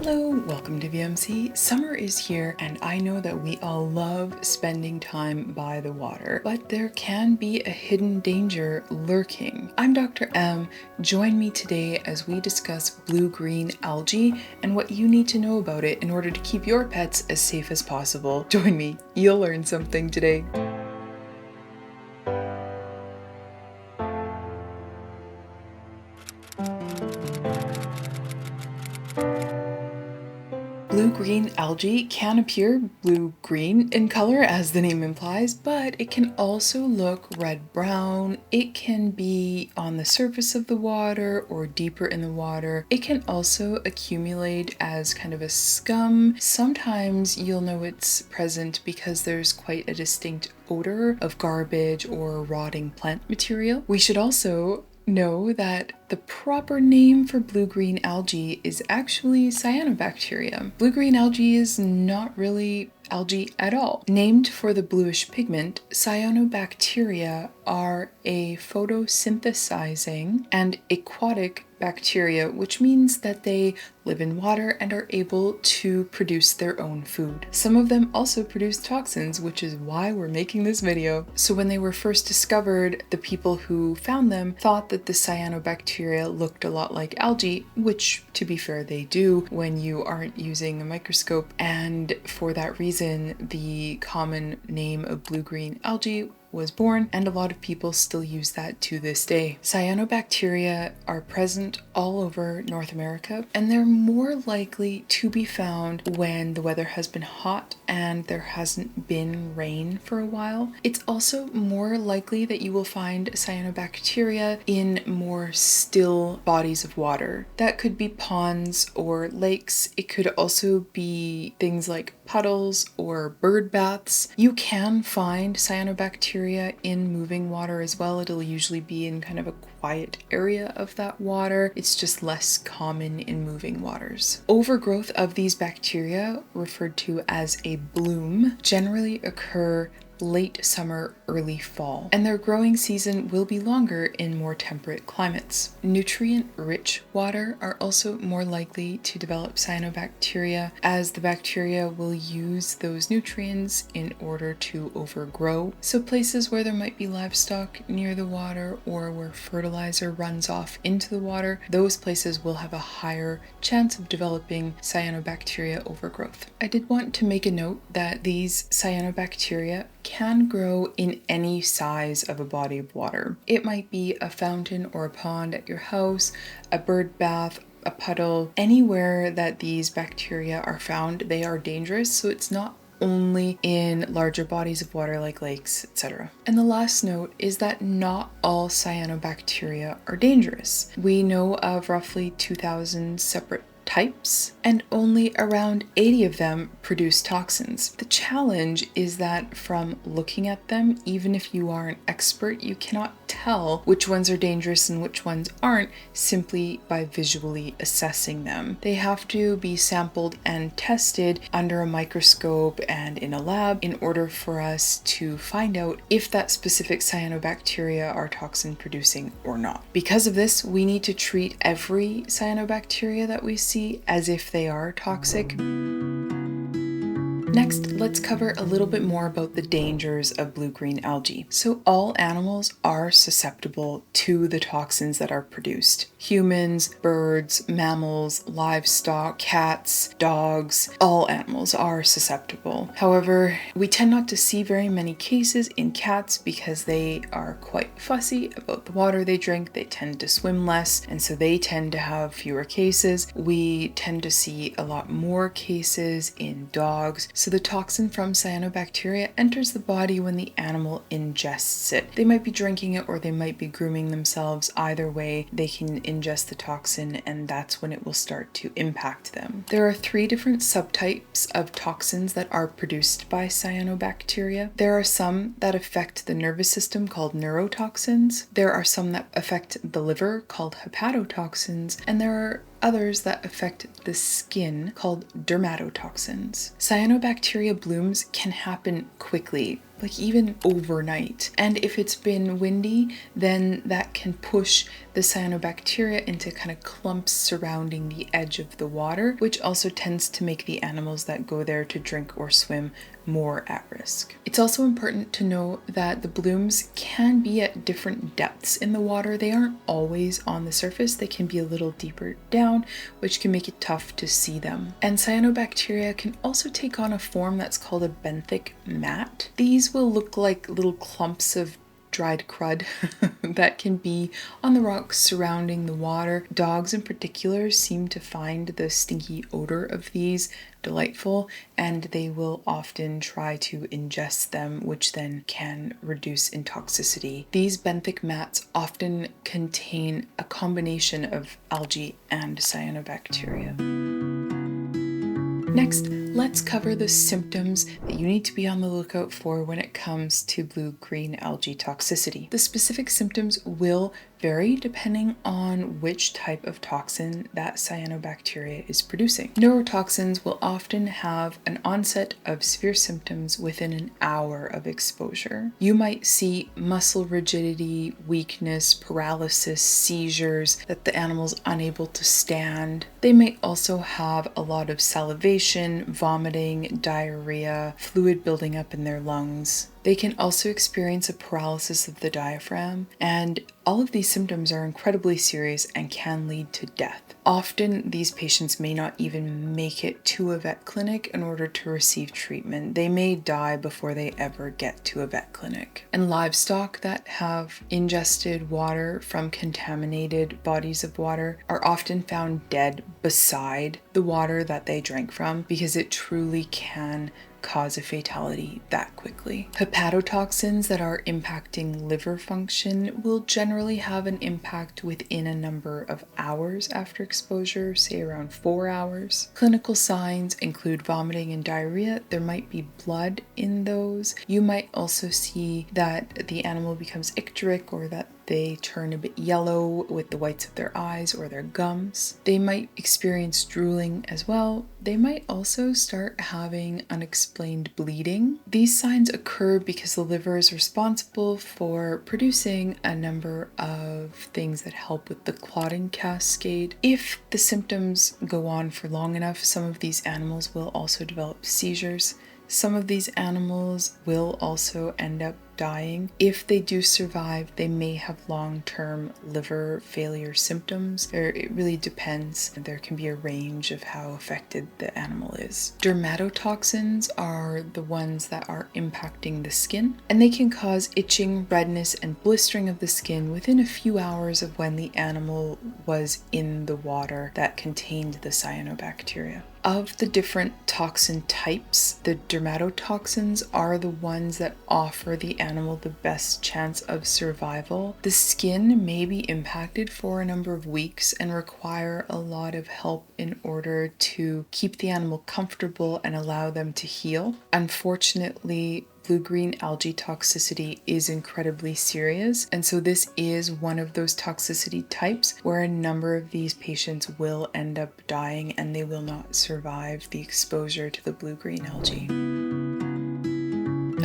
Hello, welcome to VMC. Summer is here and I know that we all love spending time by the water, but there can be a hidden danger lurking. I'm Dr. M. Join me today as we discuss blue-green algae and what you need to know about it in order to keep your pets as safe as possible. Join me, you'll learn something today. Blue-green algae can appear blue-green in color as the name implies, but it can also look red-brown. It can be on the surface of the water or deeper in the water. It can also accumulate as kind of a scum. Sometimes you'll know it's present because there's quite a distinct odor of garbage or rotting plant material. We should also know that the proper name for blue-green algae is actually cyanobacteria. Blue-green algae is not really algae at all. Named for the bluish pigment, cyanobacteria are a photosynthesizing and aquatic bacteria, which means that they live in water and are able to produce their own food. Some of them also produce toxins, which is why we're making this video. So when they were first discovered, the people who found them thought that the cyanobacteria looked a lot like algae, which to be fair they do when you aren't using a microscope, and for that reason the common name of blue-green algae was born, and a lot of people still use that to this day. Cyanobacteria are present all over North America, and they're more likely to be found when the weather has been hot and there hasn't been rain for a while. It's also more likely that you will find cyanobacteria in more still bodies of water. That could be ponds or lakes. It could also be things like puddles or bird baths. You can find cyanobacteria in moving water as well. It'll usually be in kind of a quiet area of that water. It's just less common in moving waters. Overgrowth of these bacteria, referred to as a bloom, generally occur late summer, early fall, and their growing season will be longer in more temperate climates. Nutrient-rich water are also more likely to develop cyanobacteria, as the bacteria will use those nutrients in order to overgrow. So places where there might be livestock near the water or where fertilizer runs off into the water, those places will have a higher chance of developing cyanobacteria overgrowth. I did want to make a note that these cyanobacteria can grow in any size of a body of water. It might be a fountain or a pond at your house, a bird bath, a puddle. Anywhere that these bacteria are found, they are dangerous, so it's not only in larger bodies of water like lakes, etc. And the last note is that not all cyanobacteria are dangerous. We know of roughly 2,000 separate types, and only around 80 of them produce toxins. The challenge is that from looking at them, even if you are an expert, you cannot tell which ones are dangerous and which ones aren't simply by visually assessing them. They have to be sampled and tested under a microscope and in a lab in order for us to find out if that specific cyanobacteria are toxin producing or not. Because of this, we need to treat every cyanobacteria that we see as if they are toxic. Next, let's cover a little bit more about the dangers of blue-green algae. So all animals are susceptible to the toxins that are produced. Humans, birds, mammals, livestock, cats, dogs, all animals are susceptible. However, we tend not to see very many cases in cats because they are quite fussy about the water they drink. They tend to swim less, and so they tend to have fewer cases. We tend to see a lot more cases in dogs. So the toxin from cyanobacteria enters the body when the animal ingests it. They might be drinking it or they might be grooming themselves. Either way, they can ingest the toxin, and that's when it will start to impact them. There are 3 different subtypes of toxins that are produced by cyanobacteria. There are some that affect the nervous system called neurotoxins. There are some that affect the liver called hepatotoxins, and there are others that affect the skin called dermatotoxins. Cyanobacteria blooms can happen quickly. like even overnight. And if it's been windy, then that can push the cyanobacteria into kind of clumps surrounding the edge of the water, which also tends to make the animals that go there to drink or swim more at risk. It's also important to know that the blooms can be at different depths in the water. They aren't always on the surface. They can be a little deeper down, which can make it tough to see them. And cyanobacteria can also take on a form that's called a benthic mat. These will look like little clumps of dried crud that can be on the rocks surrounding the water. Dogs in particular seem to find the stinky odor of these delightful, and they will often try to ingest them, which then can reduce in toxicity. These benthic mats often contain a combination of algae and cyanobacteria. Next, let's cover the symptoms that you need to be on the lookout for when it comes to blue-green algae toxicity. The specific symptoms will vary depending on which type of toxin that cyanobacteria is producing. Neurotoxins will often have an onset of severe symptoms within an hour of exposure. You might see muscle rigidity, weakness, paralysis, seizures, that the animal's unable to stand. They may also have a lot of salivation, vomiting, diarrhea, fluid building up in their lungs. They can also experience a paralysis of the diaphragm, and all of these symptoms are incredibly serious and can lead to death. Often, these patients may not even make it to a vet clinic in order to receive treatment. They may die before they ever get to a vet clinic. And livestock that have ingested water from contaminated bodies of water are often found dead beside the water that they drank from, because it truly can cause a fatality that quickly. Hepatotoxins that are impacting liver function will generally have an impact within a number of hours after exposure, say around 4 hours. Clinical signs include vomiting and diarrhea. There might be blood in those. You might also see that the animal becomes icteric, or that they turn a bit yellow with the whites of their eyes or their gums. They might experience drooling as well. They might also start having unexplained bleeding. These signs occur because the liver is responsible for producing a number of things that help with the clotting cascade. If the symptoms go on for long enough, some of these animals will also develop seizures. Some of these animals will also end up dying. If they do survive, they may have long-term liver failure symptoms. It really depends. There can be a range of how affected the animal is. Dermatotoxins are the ones that are impacting the skin, and they can cause itching, redness, and blistering of the skin within a few hours of when the animal was in the water that contained the cyanobacteria. Of the different toxin types, the dermatotoxins are the ones that offer the animal the best chance of survival. The skin may be impacted for a number of weeks and require a lot of help in order to keep the animal comfortable and allow them to heal. Unfortunately, blue-green algae toxicity is incredibly serious, and so this is one of those toxicity types where a number of these patients will end up dying and they will not survive the exposure to the blue-green algae.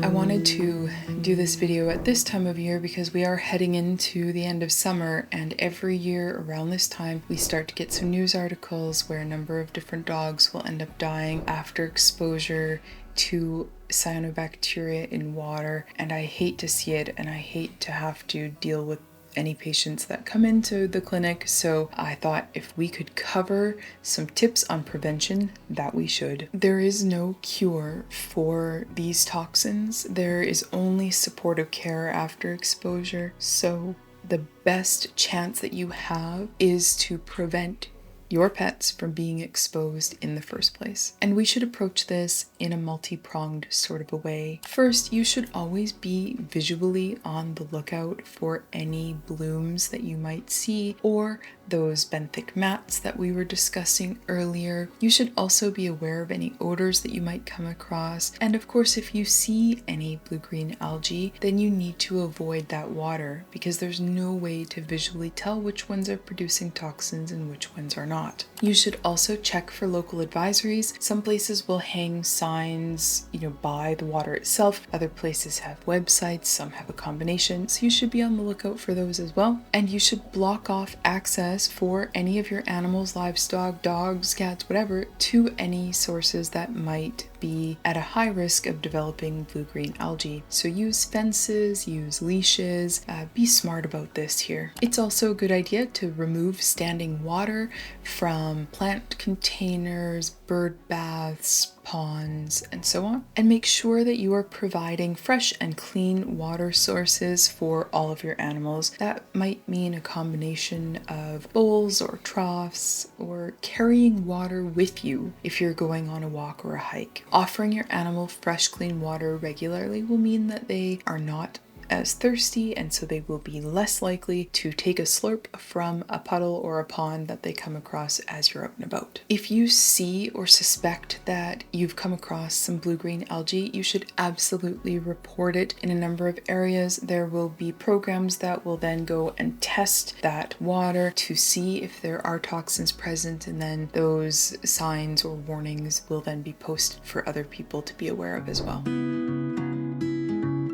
I wanted to do this video at this time of year because we are heading into the end of summer, and every year around this time we start to get some news articles where a number of different dogs will end up dying after exposure to cyanobacteria in water, and I hate to see it, and I hate to have to deal with any patients that come into the clinic. So I thought if we could cover some tips on prevention, that we should. There is no cure for these toxins. There is only supportive care after exposure. So the best chance that you have is to prevent your pets from being exposed in the first place. And we should approach this in a multi-pronged sort of a way. First, you should always be visually on the lookout for any blooms that you might see, or those benthic mats that we were discussing earlier. You should also be aware of any odors that you might come across. And of course, if you see any blue-green algae, then you need to avoid that water, because there's no way to visually tell which ones are producing toxins and which ones are not. not. You should also check for local advisories. Some places will hang signs, by the water itself. Other places have websites, some have a combination, so you should be on the lookout for those as well. And you should block off access for any of your animals, livestock, dogs, cats, whatever, to any sources that might be at a high risk of developing blue-green algae. So use fences, use leashes, be smart about this here. It's also a good idea to remove standing water from plant containers, bird baths, ponds, and so on. And make sure that you are providing fresh and clean water sources for all of your animals. That might mean a combination of bowls or troughs, or carrying water with you if you're going on a walk or a hike. Offering your animal fresh, clean water regularly will mean that they are not as thirsty, and so they will be less likely to take a slurp from a puddle or a pond that they come across as you're out and about. If you see or suspect that you've come across some blue-green algae, you should absolutely report it. In a number of areas, there will be programs that will then go and test that water to see if there are toxins present, and then those signs or warnings will then be posted for other people to be aware of as well.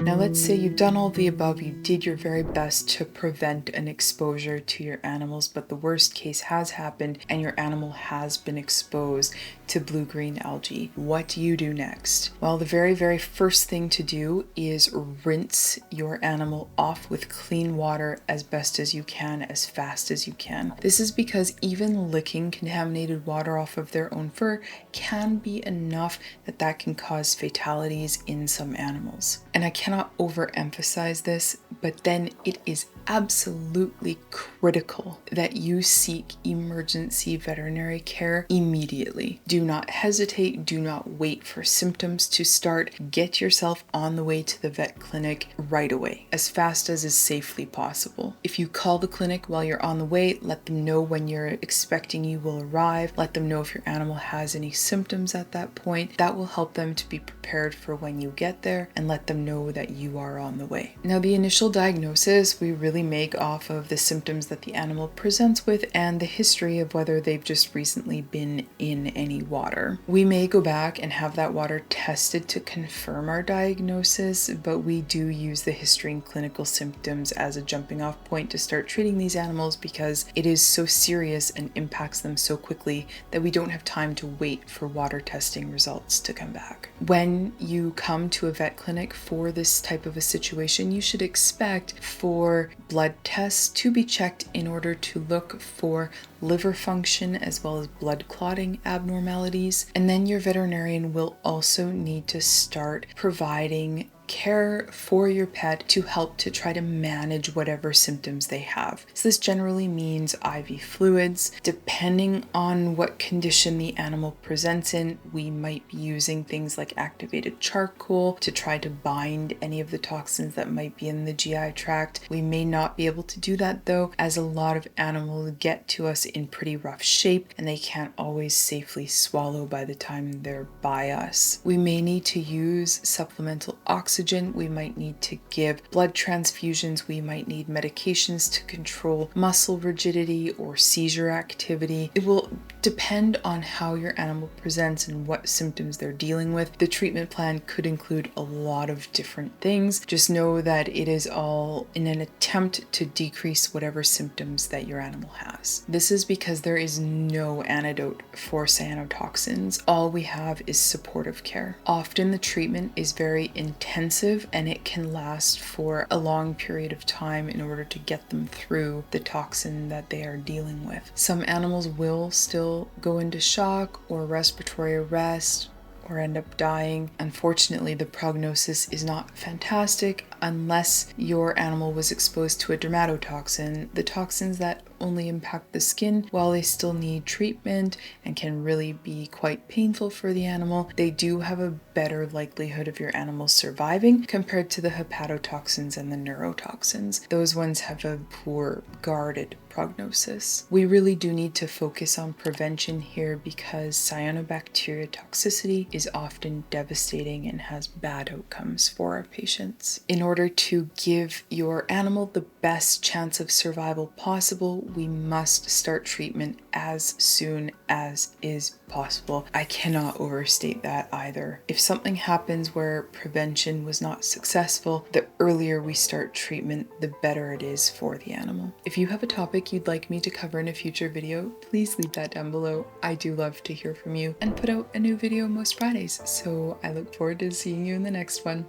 Now let's say you've done all the above, you did your very best to prevent an exposure to your animals, but the worst case has happened and your animal has been exposed to blue-green algae. What do you do next? Well, the very, very first thing to do is rinse your animal off with clean water as best as you can, as fast as you can. This is because even licking contaminated water off of their own fur can be enough that can cause fatalities in some animals. And I cannot overemphasize this, but then it is absolutely critical that you seek emergency veterinary care immediately. Do not hesitate, do not wait for symptoms to start. Get yourself on the way to the vet clinic right away, as fast as is safely possible. If you call the clinic while you're on the way, let them know when you're expecting you will arrive. Let them know if your animal has any symptoms at that point. That will help them to be prepared for when you get there, and let them know that you are on the way. Now, the initial diagnosis we really make off of the symptoms that the animal presents with and the history of whether they've just recently been in any water. We may go back and have that water tested to confirm our diagnosis, but we do use the history and clinical symptoms as a jumping off point to start treating these animals, because it is so serious and impacts them so quickly that we don't have time to wait for water testing results to come back. When you come to a vet clinic for this type of a situation, you should expect for blood tests to be checked in order to look for liver function as well as blood clotting abnormalities. And then your veterinarian will also need to start providing care for your pet to help to try to manage whatever symptoms they have. So this generally means IV fluids. Depending on what condition the animal presents in, we might be using things like activated charcoal to try to bind any of the toxins that might be in the GI tract. We may not be able to do that though, as a lot of animals get to us in pretty rough shape and they can't always safely swallow by the time they're by us. We may need to use supplemental oxygen. We might need to give blood transfusions. We might need medications to control muscle rigidity or seizure activity. It will depend on how your animal presents and what symptoms they're dealing with. The treatment plan could include a lot of different things. Just know that it is all in an attempt to decrease whatever symptoms that your animal has. This is because there is no antidote for cyanotoxins. All we have is supportive care. Often the treatment is very intensive and it can last for a long period of time in order to get them through the toxin that they are dealing with. Some animals will still go into shock or respiratory arrest or end up dying. Unfortunately, the prognosis is not fantastic unless your animal was exposed to a dermatotoxin, the toxins that only impact the skin while they still need treatment and can really be quite painful for the animal. They do have a better likelihood of your animal surviving compared to the hepatotoxins and the neurotoxins. Those ones have a poor guarded prognosis. We really do need to focus on prevention here because cyanobacteria toxicity is often devastating and has bad outcomes for our patients. In order to give your animal the best chance of survival possible, we must start treatment as soon as is possible. I cannot overstate that either. If something happens where prevention was not successful, the earlier we start treatment, the better it is for the animal. If you have a topic you'd like me to cover in a future video, please leave that down below. I do love to hear from you and put out a new video most Fridays, so I look forward to seeing you in the next one.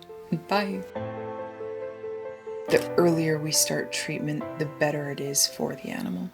Bye! The earlier we start treatment, the better it is for the animal.